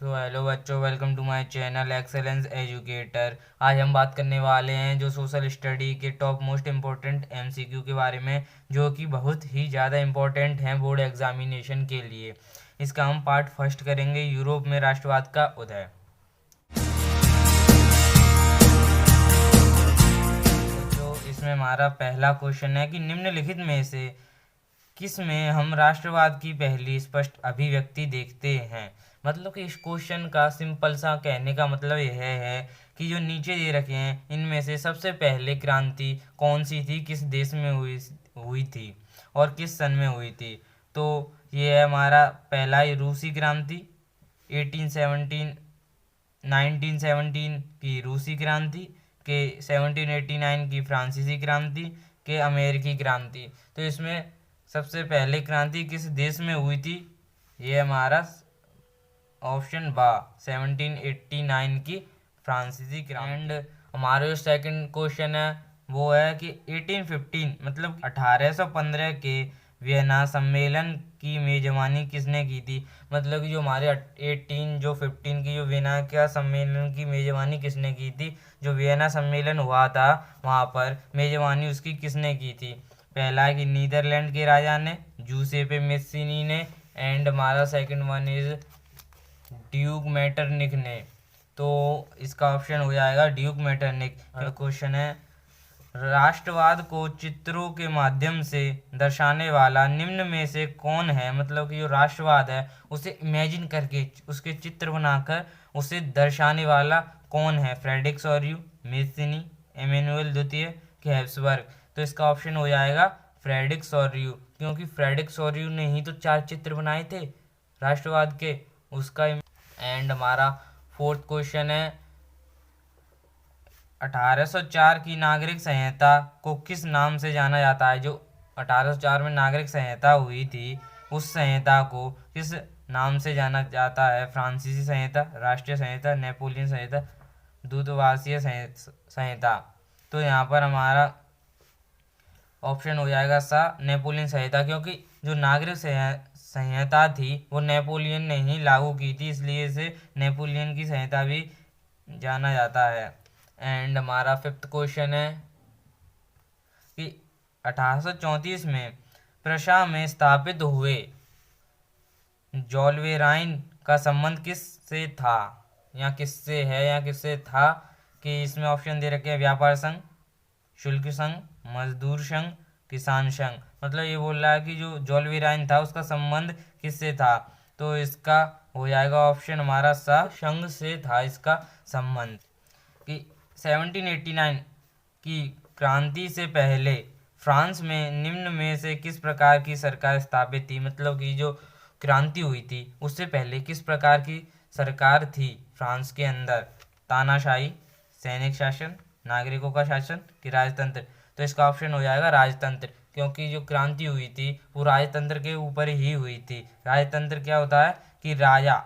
तो हेलो बच्चों, welcome to my channel excellence educator. आज हम बात करने वाले हैं जो सोशल स्टडी के टॉप मोस्ट इम्पोर्टेंट एमसीक्यू के बारे में, जो कि बहुत ही ज़्यादा इम्पोर्टेंट हैं बोर्ड एग्जामिनेशन के लिए। इसका हम पार्ट फर्स्ट करेंगे, यूरोप में राष्ट्रवाद का उदय। तो इसमें हमारा पहला क्वेश्चन है कि निम्नलिखित में से किस में हम राष्ट्रवाद की पहली स्पष्ट अभिव्यक्ति देखते हैं। मतलब कि इस क्वेश्चन का सिंपल सा कहने का मतलब यह है कि जो नीचे दे रखे हैं इनमें से सबसे पहले क्रांति कौन सी थी, किस देश में हुई थी और किस सन में हुई थी। तो ये है हमारा पहला ही रूसी क्रांति 1817 1917 की रूसी क्रांति के 1789 की फ्रांसीसी क्रांति के अमेरिकी क्रांति। तो इसमें सबसे पहले क्रांति किस देश में हुई थी, ये हमारा ऑप्शन बा 1789 की फ्रांसीसी क्रांति। एंड हमारा जो सेकंड क्वेश्चन है वो है कि 1815 मतलब 1815 के वियना सम्मेलन की मेजबानी किसने की थी। मतलब कि जो हमारे 15 की जो वियना का सम्मेलन की मेजबानी किसने की थी, जो वियना सम्मेलन हुआ था वहाँ पर मेजबानी उसकी किसने की थी। पहला है कि नीदरलैंड के राजा ने, जूसेपे मेस्सिनी ने, एंड हमारा second one is Duke Metternich ने। तो इसका ऑप्शन हो जाएगा ड्यूक मेटरनिक। क्वेश्चन है राष्ट्रवाद को चित्रों के माध्यम से दर्शाने वाला निम्न में से कौन है। मतलब कि जो राष्ट्रवाद है उसे इमेजिन करके उसके चित्र बनाकर उसे दर्शाने वाला कौन है। फ्रेडरिक सॉर्यू, मेस्सिनी, इमैनुअल द्वितीय के हैब्सबर्ग। तो इसका ऑप्शन हो जाएगा फ्रेडरिक सॉर्यू, क्योंकि फ्रेडरिक सॉर्यू ने ही तो 4 चित्र बनाए थे राष्ट्रवाद के उसका। एंड हमारा फोर्थ क्वेश्चन है 1804 की नागरिक संहिता को किस नाम से जाना जाता है। जो 1804 में नागरिक संहिता हुई थी उस संहिता को किस नाम से जाना जाता है। फ्रांसीसी संहिता, राष्ट्रीय संहिता, नेपोलियन संहिता, दूतावासीय संहिता। तो यहाँ पर हमारा ऑप्शन हो जाएगा सा नेपोलियन संहिता, क्योंकि जो नागरिक संहिता थी वो नेपोलियन ने ही लागू की थी, इसलिए इसे नेपोलियन की संहिता भी जाना जाता है। एंड हमारा फिफ्थ क्वेश्चन है कि 1834 में प्रशा में स्थापित हुए जोल्वेराइन का संबंध किस से था, या किससे है या किससे था। कि इसमें ऑप्शन दे रखे हैं व्यापार संघ, शुल्क संघ, मजदूर संघ, किसान संघ। मतलब ये बोल रहा है कि जो जोल्वेराइन था उसका संबंध किससे था। तो इसका हो जाएगा ऑप्शन हमारा सा संघ से था इसका संबंध। कि 1789 की क्रांति से पहले फ्रांस में निम्न में से किस प्रकार की सरकार स्थापित थी। मतलब कि जो क्रांति हुई थी उससे पहले किस प्रकार की सरकार थी फ्रांस के अंदर। तानाशाही, सैनिक शासन, नागरिकों का शासन कि राजतंत्र। तो इसका ऑप्शन हो जाएगा राजतंत्र, क्योंकि जो क्रांति हुई थी वो राजतंत्र के ऊपर ही हुई थी। राजतंत्र क्या होता है कि राजा,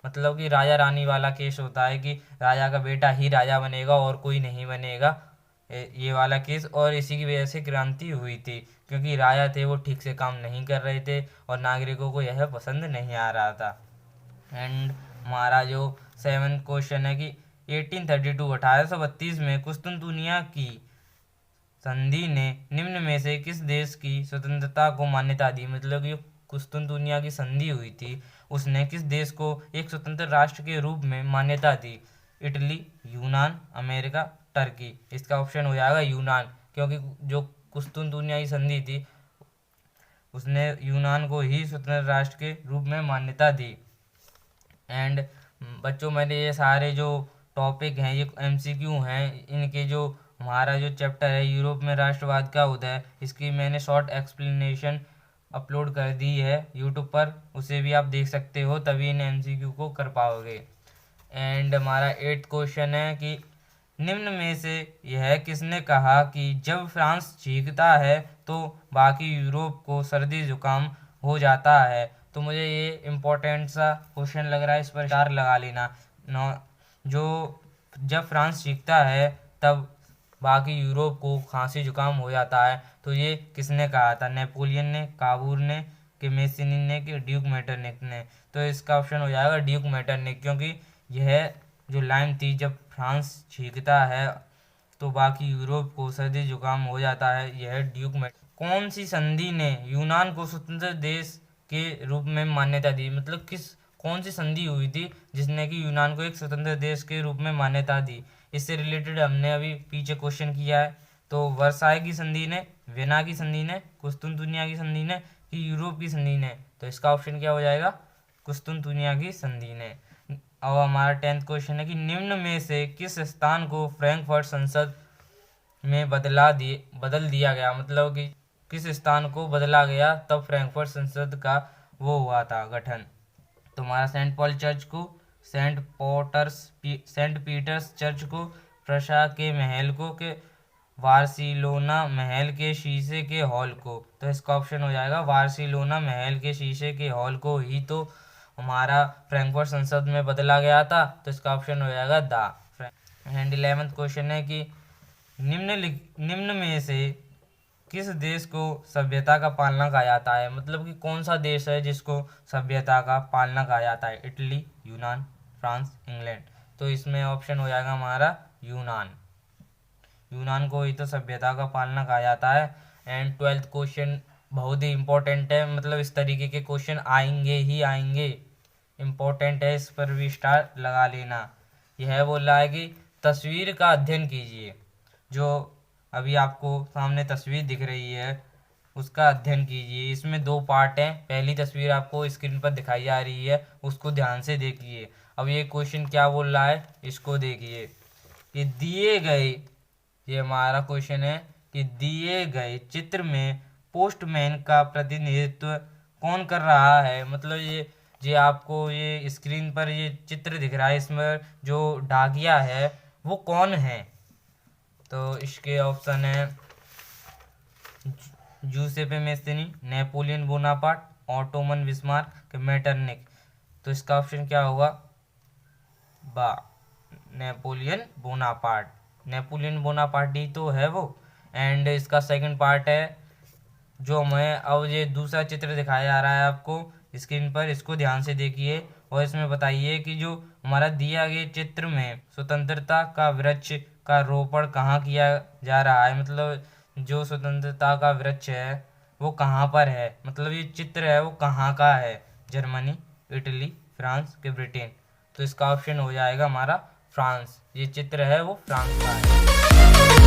मतलब कि राजा रानी वाला केस होता है कि राजा का बेटा ही राजा बनेगा और कोई नहीं बनेगा, ये वाला केस। और इसी की वजह से क्रांति हुई थी, क्योंकि राजा थे वो ठीक से काम नहीं कर रहे थे और नागरिकों को यह पसंद नहीं आ रहा था। एंड हमारा जो 7th क्वेश्चन है कि 1832 में कुस्तुनतुनिया की संधि ने निम्न में से किस देश की स्वतंत्रता को मान्यता दी। मतलब कि कुस्तुनतुनिया की संधि हुई थी उसने किस देश को एक स्वतंत्र राष्ट्र के रूप में मान्यता दी। इटली, यूनान, अमेरिका, टर्की। इसका ऑप्शन हो जाएगा यूनान, क्योंकि जो कुस्तुनतुनिया की संधि थी उसने यूनान को ही स्वतंत्र राष्ट्र के रूप में मान्यता दी। एंड बच्चों, मैंने ये सारे जो टॉपिक हैं ये एमसीक्यू हैं, इनके जो हमारा जो चैप्टर है यूरोप में राष्ट्रवाद का उदय, इसकी मैंने शॉर्ट एक्सप्लेनेशन अपलोड कर दी है यूट्यूब पर, उसे भी आप देख सकते हो, तभी इन एमसीक्यू को कर पाओगे। एंड हमारा 8th क्वेश्चन है कि निम्न में से यह किसने कहा कि जब फ्रांस जीतता है तो बाकी यूरोप को सर्दी जुकाम हो जाता है। तो मुझे ये इम्पोर्टेंट सा क्वेश्चन लग रहा है, इस पर स्टार लगा लेना। जो जब फ्रांस जीतता है तब बाकी यूरोप को खांसी जुकाम हो जाता है, तो ये किसने कहा था। नेपोलियन ने, काबूर ने, कि मेसिनी ने, कि ड्यूक मेटरनिख ने। तो इसका ऑप्शन हो जाएगा ड्यूक मेटरनिख, क्योंकि यह जो लाइम थी जब फ्रांस छींकता है तो बाकी यूरोप को सर्दी जुकाम हो जाता है, यह ड्यूक मेट। कौन सी संधि ने यूनान को स्वतंत्र देश के रूप में मान्यता दी, मतलब कौन सी संधि हुई थी जिसने कि यूनान को एक स्वतंत्र देश के रूप में मान्यता दी। इससे रिलेटेड हमने अभी पीछे क्वेश्चन किया है। तो वर्साय की संधि ने, वेना की संधि ने, कुस्तुनतुनिया की संधि ने, कि यूरोप की संधि ने। तो इसका ऑप्शन क्या हो जाएगा, कुस्तुनतुनिया की संधि ने। अब हमारा 10th क्वेश्चन है कि निम्न में से किस स्थान को फ्रैंकफर्ट संसद में बदल दिया गया, मतलब कि किस स्थान को बदला गया तब फ्रैंकफर्ट संसद का वो हुआ था गठन। तो हमारा सेंट पॉल चर्च को, सेंट पीटर्स चर्च को, प्रशा के महल को, के बार्सिलोना महल के शीशे के हॉल को। तो इसका ऑप्शन हो जाएगा बार्सिलोना महल के शीशे के हॉल को ही तो हमारा फ्रैंकफर्ट संसद में बदला गया था। तो इसका ऑप्शन हो जाएगा द। एंड 11th क्वेश्चन है कि निम्न में से किस देश को सभ्यता का पालना कहा जाता है, मतलब कि कौन सा देश है जिसको सभ्यता का पालना कहा जाता है। इटली, यूनान, फ्रांस, इंग्लैंड। तो इसमें ऑप्शन हो जाएगा हमारा यूनान। यूनान को ही तो सभ्यता का पालना कहा जाता है। एंड 12th क्वेश्चन बहुत ही इंपॉर्टेंट है, मतलब इस तरीके के क्वेश्चन आएंगे ही आएंगे, इम्पोर्टेंट है, इस पर भी स्टार लगा लेना। यह बोल रहा है कि तस्वीर का अध्ययन कीजिए। जो अभी आपको सामने तस्वीर दिख रही है उसका अध्ययन कीजिए। इसमें 2 पार्ट हैं। पहली तस्वीर आपको स्क्रीन पर दिखाई जा रही है, उसको ध्यान से देखिए। अब ये क्वेश्चन क्या बोल रहा है इसको देखिए कि दिए गए, ये हमारा क्वेश्चन है कि दिए गए चित्र में पोस्टमैन का प्रतिनिधित्व कौन कर रहा है। मतलब ये आपको ये स्क्रीन पर ये चित्र दिख रहा है, इसमें जो डाकिया है वो कौन है। तो इसके ऑप्शन है Giuseppe Mazzini, Napoleon Bonaparte, Otto von Bismarck, Metternich. तो इसका ऑप्शन क्या होगा, बा, नेपोलियन बोनापार्ट। नेपोलियन बोनापार्ट ही तो है वो। एंड इसका सेकंड पार्ट है जो हमें अब ये दूसरा चित्र दिखाया जा रहा है आपको स्क्रीन पर, इसको ध्यान से देखिए और इसमें बताइए कि जो हमारा दिया गया चित्र में स्वतंत्रता का वृक्ष का रोपण कहाँ किया जा रहा है, मतलब जो स्वतंत्रता का वृक्ष है वो कहाँ पर है, मतलब ये चित्र है वो कहाँ का है, जर्मनी, इटली, फ्रांस के ब्रिटेन। तो इसका ऑप्शन हो जाएगा हमारा फ्रांस। ये चित्र है वो फ्रांस का है।